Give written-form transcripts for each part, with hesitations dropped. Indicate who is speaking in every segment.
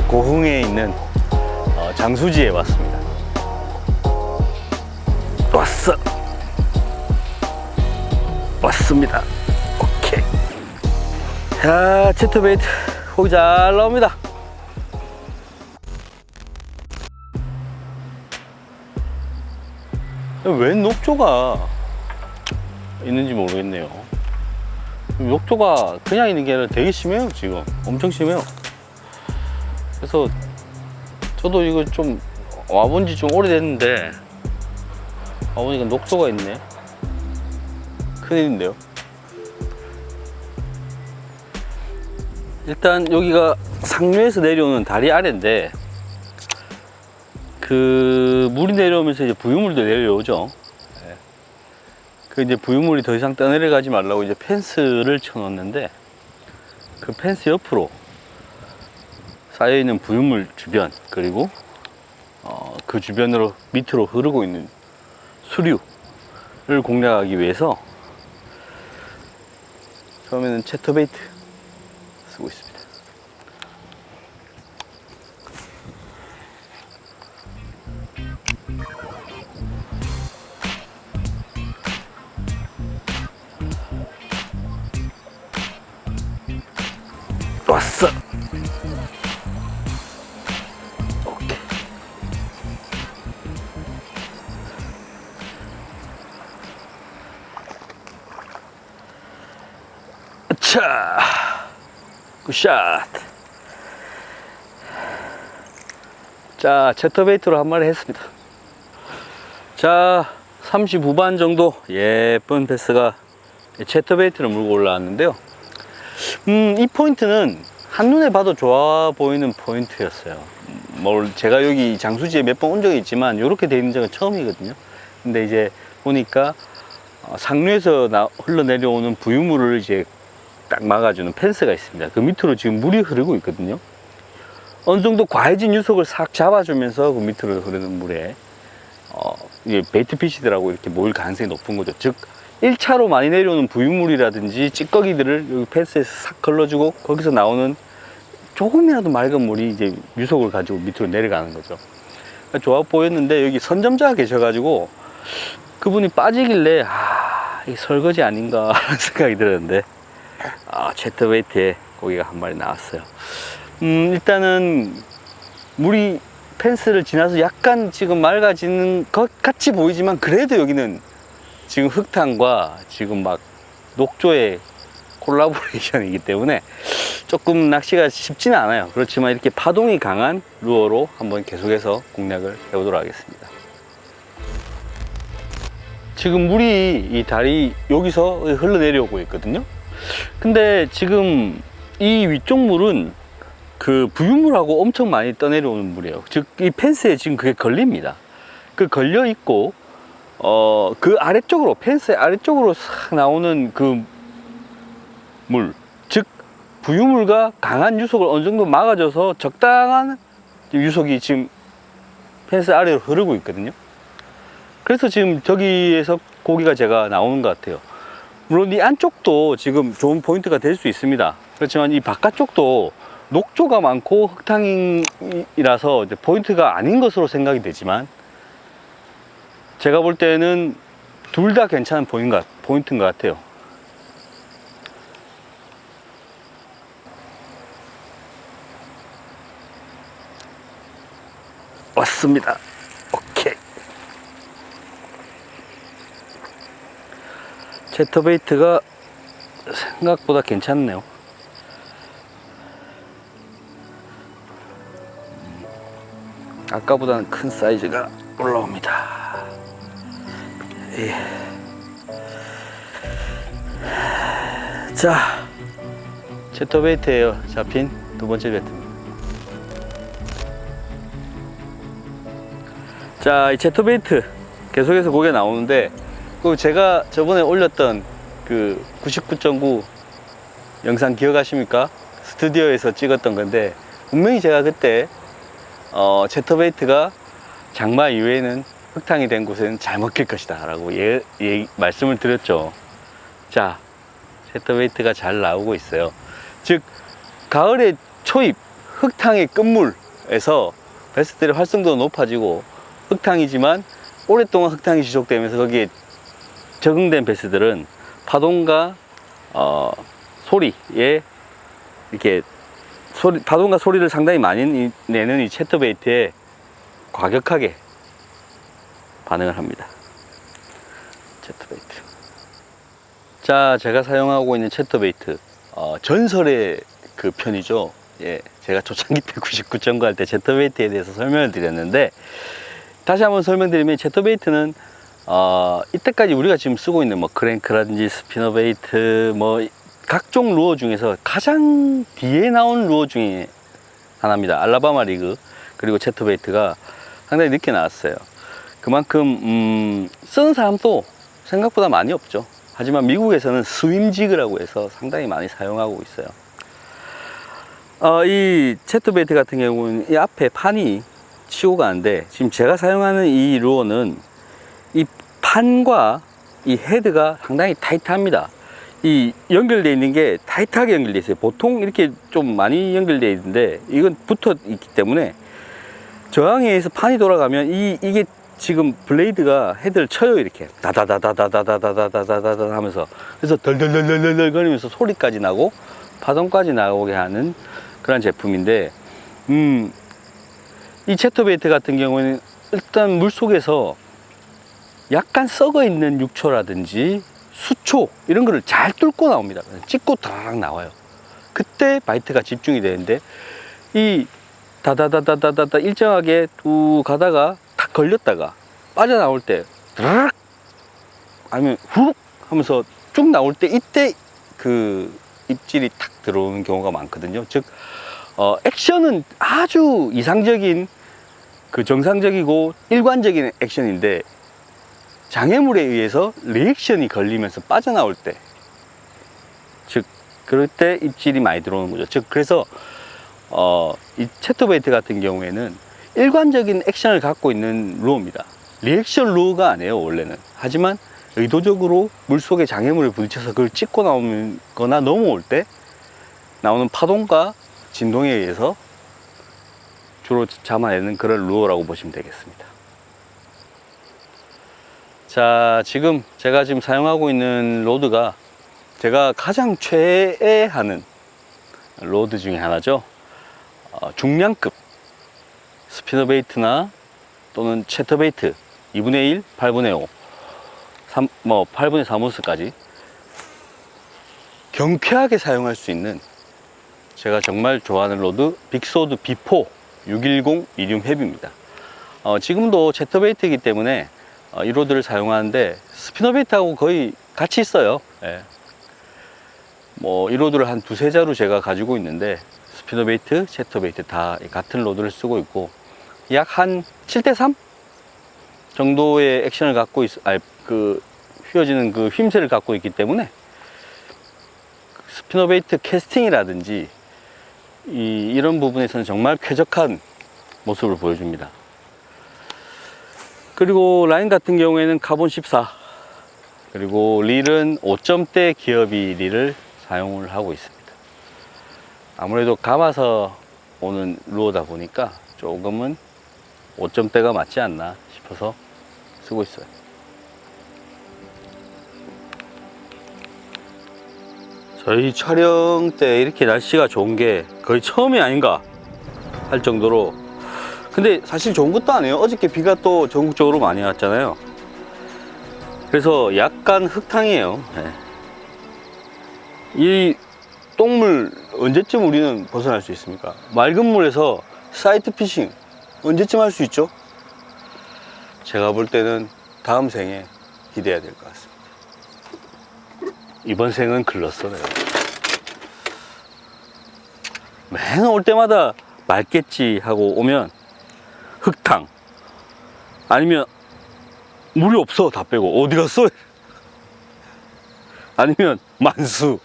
Speaker 1: 고흥에 있는 장수지에 왔습니다. 왔습니다. 오케이. 자, 채터베이트 고기 잘 나옵니다. 웬 녹조가 있는지 모르겠네요. 녹조가 그냥 있는 게 아니라 되게 심해요. 지금 엄청 심해요. 그래서 저도 이거 좀 와본 지 좀 오래됐는데 와보니까 녹조가 있네. 큰일인데요. 일단 여기가 상류에서 내려오는 다리 아래인데 그 물이 내려오면서 이제 부유물도 내려오죠. 그 이제 부유물이 더 이상 떠내려가지 말라고 이제 펜스를 쳐놓았는데 그 펜스 옆으로 쌓여있는 부유물 주변, 그리고 그 주변으로 밑으로 흐르고 있는 수류를 공략하기 위해서 처음에는 채터베이트 쓰고 있습니다. 왔어. 오케이. 자, 굿샷. 자, 채터베이트로 한 마리 했습니다. 자, 30 후반 정도 예쁜 베스가 채터베이트를 물고 올라왔는데요. 이 포인트는 한눈에 봐도 좋아 보이는 포인트였어요. 제가 여기 장수지에 몇 번 온 적이 있지만 이렇게 돼 있는 적은 처음이거든요. 근데 이제 보니까 상류에서 흘러내려오는 부유물을 이제 딱 막아주는 펜스가 있습니다. 그 밑으로 지금 물이 흐르고 있거든요. 어느 정도 과해진 유속을 싹 잡아주면서 그 밑으로 흐르는 물에 이게 베이트피시들하고 이렇게 모일 가능성이 높은 거죠. 즉 1차로 많이 내려오는 부유물이라든지 찌꺼기들을 여기 펜스에서 싹 걸러주고 거기서 나오는 조금이라도 맑은 물이 이제 유속을 가지고 밑으로 내려가는 거죠. 그러니까 좋아 보였는데 여기 선점자가 계셔가지고 그분이 빠지길래 이 설거지 아닌가 하는 생각이 들었는데 채터베이트에 고기가 한 마리 나왔어요. 일단은 물이 펜스를 지나서 약간 지금 맑아지는 것 같이 보이지만 그래도 여기는 지금 흙탕과 지금 막 녹조의 콜라보레이션이기 때문에 조금 낚시가 쉽지는 않아요. 그렇지만 이렇게 파동이 강한 루어로 한번 계속해서 공략을 해보도록 하겠습니다. 지금 물이 이 다리 여기서 흘러내려오고 있거든요. 근데 지금 이 위쪽 물은 그 부유물하고 엄청 많이 떠내려오는 물이에요. 즉 이 펜스에 지금 그게 걸립니다. 그 걸려 있고 그 아래쪽으로, 펜스 아래쪽으로 싹 나오는 그 물, 즉 부유물과 강한 유속을 어느 정도 막아줘서 적당한 유속이 지금 펜스 아래로 흐르고 있거든요. 그래서 지금 저기에서 고기가 제가 나오는 것 같아요. 물론 이 안쪽도 지금 좋은 포인트가 될 수 있습니다. 그렇지만 이 바깥쪽도 녹조가 많고 흙탕이라서 이제 포인트가 아닌 것으로 생각이 되지만 제가 볼 때는 둘 다 괜찮은 포인트인 것 같아요. 왔습니다. 오케이. 채터베이트가 생각보다 괜찮네요. 아까보다는 큰 사이즈가 올라옵니다. 예. 자, 채터베이트에요. 잡힌 두 번째 배트입니다. 자, 이 채터베이트 계속해서 고개 나오는데 그 제가 저번에 올렸던 그 99.9 영상 기억하십니까? 스튜디오에서 찍었던 건데 분명히 제가 그때 채터베이트가 장마 이후에는 흙탕이 된 곳에는 잘 먹힐 것이다 라고 말씀을 드렸죠. 자, 채터베이트가 잘 나오고 있어요. 즉 가을의 초입 흙탕의 끝물에서 베스들의 활성도가 높아지고 흙탕이지만 오랫동안 흙탕이 지속되면서 거기에 적응된 베스들은 파동과 소리에 이렇게 파동과 소리를 상당히 많이 내는 이 채터베이트에 과격하게 반응을 합니다. 채터베이트. 자, 제가 사용하고 있는 채터베이트 전설의 그 편이죠. 예, 제가 초창기 때 99.9 할 때 채터베이트에 대해서 설명을 드렸는데, 다시 한번 설명드리면 채터베이트는 이때까지 우리가 지금 쓰고 있는 뭐 크랭크라든지 스피너베이트 뭐 각종 루어 중에서 가장 뒤에 나온 루어 중에 하나입니다. 알라바마 리그 그리고 채터베이트가 상당히 늦게 나왔어요. 그만큼 쓰는 사람도 생각보다 많이 없죠. 하지만 미국에서는 스윙지그라고 해서 상당히 많이 사용하고 있어요. 이 채터베이트 같은 경우는 이 앞에 판이 치고 가는데, 지금 제가 사용하는 이 루어는 이 판과 이 헤드가 상당히 타이트합니다. 이 연결되어 있는 게 타이트하게 연결되어 있어요. 보통 이렇게 좀 많이 연결되어 있는데 이건 붙어 있기 때문에 저항에 의해서 판이 돌아가면 이게 지금 블레이드가 헤드를 쳐요. 이렇게 다다다다다다다다다다다 하면서, 그래서 덜덜덜덜덜 거리면서 소리까지 나고 파동까지 나오게 하는 그런 제품인데, 이 채터베이트 같은 경우는 일단 물속에서 약간 썩어 있는 육초라든지 수초 이런 거를 잘 뚫고 나옵니다. 찍고 다락 나와요. 그때 바이트가 집중이 되는데, 이 다다다다다다 일정하게 쭉 가다가 탁 걸렸다가 빠져나올 때 드락 아니면 후룩 하면서 쭉 나올 때, 이때 그 입질이 탁 들어오는 경우가 많거든요. 즉 액션은 아주 이상적인 그 정상적이고 일관적인 액션인데, 장애물에 의해서 리액션이 걸리면서 빠져나올 때, 즉 그럴 때 입질이 많이 들어오는 거죠. 즉 그래서 이 채터베이트 같은 경우에는 일관적인 액션을 갖고 있는 루어입니다. 리액션 루어가 아니에요 원래는. 하지만 의도적으로 물속에 장애물을 부딪혀서 그걸 찍고 나오거나 넘어올 때 나오는 파동과 진동에 의해서 주로 잡아내는 그런 루어라고 보시면 되겠습니다. 자, 지금 제가 사용하고 있는 로드가 제가 가장 최애하는 로드 중에 하나죠. 중량급 스피너베이트나 또는 채터베이트 2분의 1, 8분의 5, 8분의 3호스까지 경쾌하게 사용할 수 있는 제가 정말 좋아하는 로드, 빅소드 B4 610 미디움 헤비입니다. 지금도 채터베이트이기 때문에 이 로드를 사용하는데 스피너베이트하고 거의 같이 있어요. 예. 이 로드를 한 두세 자루 제가 가지고 있는데, 스피너베이트, 채터베이트 다 같은 로드를 쓰고 있고, 약 한 7대3 정도의 액션을 갖고 휘어지는 그 휘임새를 갖고 있기 때문에 스피너베이트 캐스팅이라든지 이런 부분에서는 정말 쾌적한 모습을 보여줍니다. 그리고 라인 같은 경우에는 카본 14, 그리고 릴은 5점대 기어비 릴을 사용을 하고 있습니다. 아무래도 감아서 오는 루어다 보니까 조금은 5점대가 맞지 않나 싶어서 쓰고 있어요. 저희 촬영 때 이렇게 날씨가 좋은 게 거의 처음이 아닌가 할 정도로, 근데 사실 좋은 것도 아니에요. 어저께 비가 또 전국적으로 많이 왔잖아요. 그래서 약간 흙탕이에요. 네. 이 똥물 언제쯤 우리는 벗어날 수 있습니까? 맑은 물에서 사이트 피싱 언제쯤 할 수 있죠? 제가 볼 때는 다음 생에 기대해야 될 것 같습니다. 이번 생은 글렀어 내가. 맨 올 때마다 맑겠지 하고 오면 흙탕, 아니면 물이 없어 다 빼고 어디 갔어? 아니면 만수.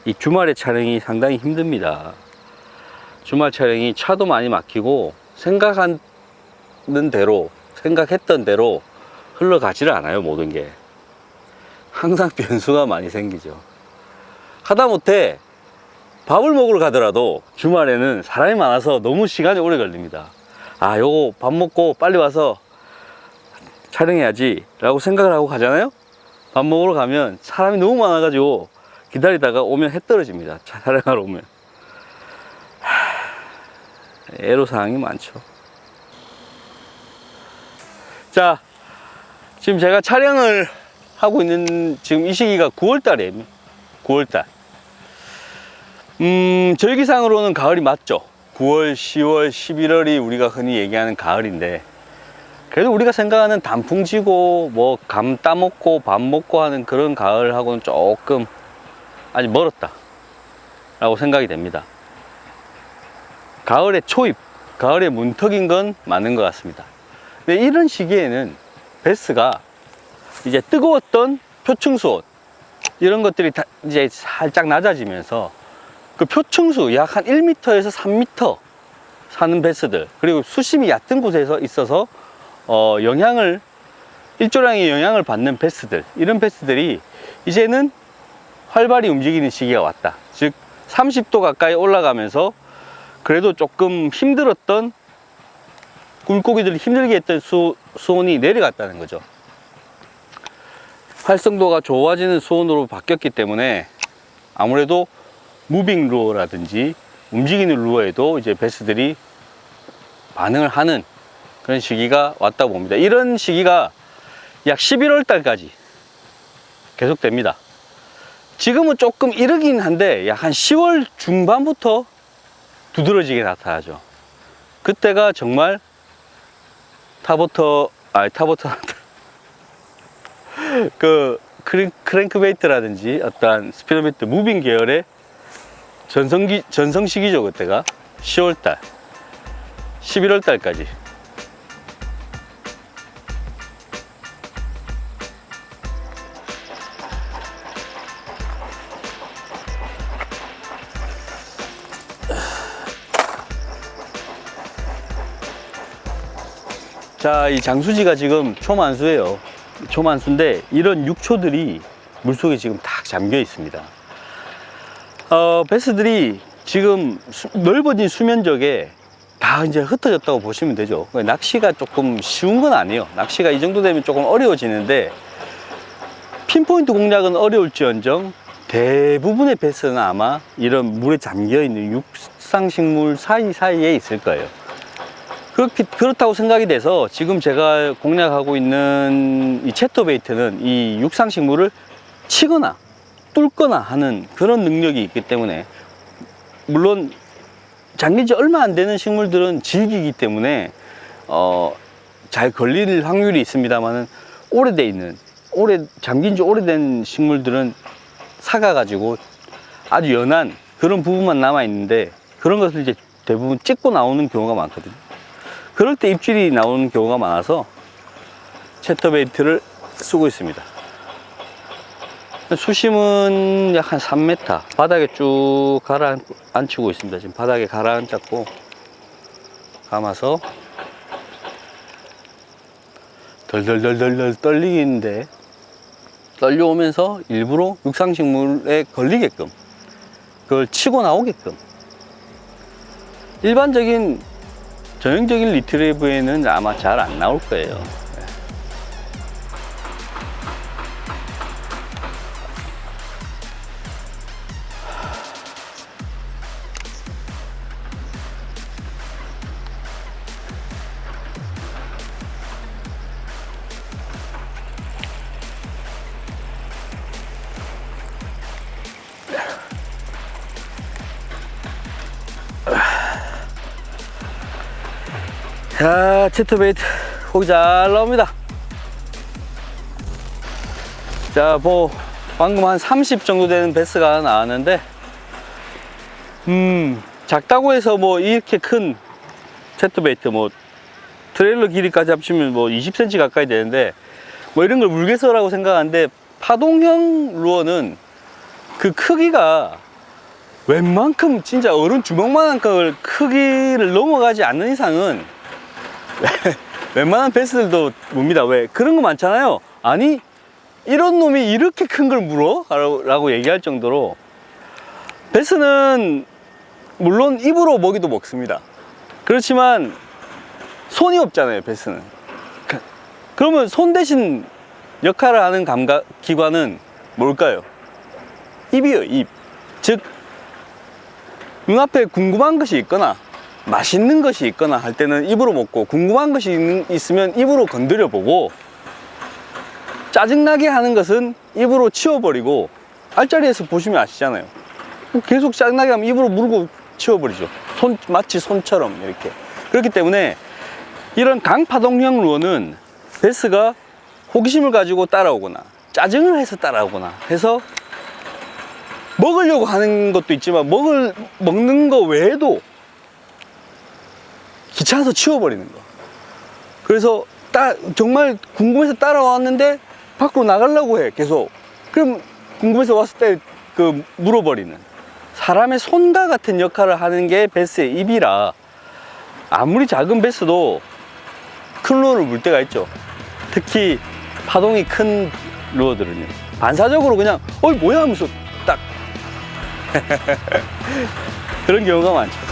Speaker 1: 이 주말에 촬영이 상당히 힘듭니다. 주말 촬영이 차도 많이 막히고 생각했던 대로 흘러가지를 않아요. 모든 게 항상 변수가 많이 생기죠. 하다못해 밥을 먹으러 가더라도 주말에는 사람이 많아서 너무 시간이 오래 걸립니다. 아, 요거 밥 먹고 빨리 와서 촬영해야지 라고 생각을 하고 가잖아요. 밥 먹으러 가면 사람이 너무 많아가지고 기다리다가 오면 해 떨어집니다. 촬영하러 오면. 애로사항이 많죠. 자, 지금 제가 촬영을 하고 있는 지금 이 시기가 9월달이에요. 9월달. 절기상으로는 가을이 맞죠. 9월, 10월, 11월이 우리가 흔히 얘기하는 가을인데, 그래도 우리가 생각하는 단풍 지고 뭐 감 따먹고 밥 먹고 하는 그런 가을하고는 조금 아직 멀었다 라고 생각이 됩니다. 가을의 초입, 가을의 문턱인 건 맞는 것 같습니다. 근데 이런 시기에는 베스가 이제 뜨거웠던 표층수온 이런 것들이 다 이제 살짝 낮아지면서 그 표층수 약 한 1m에서 3m 사는 베스들, 그리고 수심이 얕은 곳에서 있어서 일조량의 영향을 받는 베스들, 이런 베스들이 이제는 활발히 움직이는 시기가 왔다. 즉 30도 가까이 올라가면서 그래도 조금 힘들었던, 물고기들이 힘들게 했던 수온이 내려갔다는 거죠. 활성도가 좋아지는 수온으로 바뀌었기 때문에 아무래도 무빙 루어라든지 움직이는 루어에도 이제 베스들이 반응을 하는 그런 시기가 왔다고 봅니다. 이런 시기가 약 11월 달까지 계속됩니다. 지금은 조금 이르긴 한데 약 한 10월 중반부터 두드러지게 나타나죠. 그때가 정말 그 크랭크베이트라든지 어떤 스피너베이트 무빙 계열의 전성 시기죠. 그때가 10월달, 11월달까지. 자, 이 장수지가 지금 초만수예요. 초만수인데 이런 육초들이 물속에 지금 탁 잠겨 있습니다. 베스들이 지금 넓어진 수면적에 다 이제 흩어졌다고 보시면 되죠. 낚시가 조금 쉬운 건 아니에요. 낚시가 이 정도 되면 조금 어려워지는데, 핀포인트 공략은 어려울지언정 대부분의 베스는 아마 이런 물에 잠겨 있는 육상식물 사이사이에 있을 거예요. 그렇다고 생각이 돼서 지금 제가 공략하고 있는 이 채터베이트는 이 육상식물을 치거나 뚫거나 하는 그런 능력이 있기 때문에, 물론 잠긴 지 얼마 안 되는 식물들은 질기기 때문에 잘 걸릴 확률이 있습니다만은, 잠긴 지 오래된 식물들은 삭아가지고 아주 연한 그런 부분만 남아 있는데, 그런 것을 이제 대부분 찍고 나오는 경우가 많거든요. 그럴 때 입질이 나오는 경우가 많아서 채터베이트를 쓰고 있습니다. 수심은 약 한 3m, 바닥에 쭉 가라앉히고 있습니다. 지금 바닥에 가라앉았고, 감아서 덜덜덜덜 떨리는데, 떨려오면서 일부러 육상식물에 걸리게끔, 그걸 치고 나오게끔. 일반적인 전형적인 리트리버에는 아마 잘 안 나올 거예요. 자, 채터베이트 고기 잘 나옵니다. 자, 뭐 방금 한 30 정도 되는 베스가 나왔는데, 작다고 해서 뭐 이렇게 큰 채터베이트, 뭐 트레일러 길이까지 합치면 뭐 20cm 가까이 되는데, 뭐 이런 걸 물개서라고 생각하는데, 파동형 루어는 그 크기가 웬만큼 진짜 어른 주먹만한 걸 크기를 넘어가지 않는 이상은 웬만한 베스들도 뭡니다. 왜 그런 거 많잖아요. 아니, 이런 놈이 이렇게 큰 걸 물어? 라고 얘기할 정도로 베스는 물론 입으로 먹이도 먹습니다. 그렇지만 손이 없잖아요, 베스는. 그러면 손 대신 역할을 하는 기관은 뭘까요? 입이에요, 입. 즉, 눈앞에 궁금한 것이 있거나 맛있는 것이 있거나 할 때는 입으로 먹고, 궁금한 것이 있으면 입으로 건드려 보고, 짜증나게 하는 것은 입으로 치워버리고, 알짜리에서 보시면 아시잖아요. 계속 짜증나게 하면 입으로 물고 치워버리죠. 마치 손처럼 이렇게. 그렇기 때문에 이런 강파동형 루어는 베스가 호기심을 가지고 따라오거나 짜증을 해서 따라오거나 해서 먹으려고 하는 것도 있지만 먹는 거 외에도 귀찮아서 치워버리는 거. 그래서 정말 궁금해서 따라왔는데 밖으로 나가려고 해, 계속. 그럼 궁금해서 왔을 때 물어버리는, 사람의 손과 같은 역할을 하는 게 베스의 입이라, 아무리 작은 베스도 큰 루어를 물 때가 있죠. 특히 파동이 큰 루어들은요, 반사적으로 그냥 뭐야 하면서 딱 그런 경우가 많죠.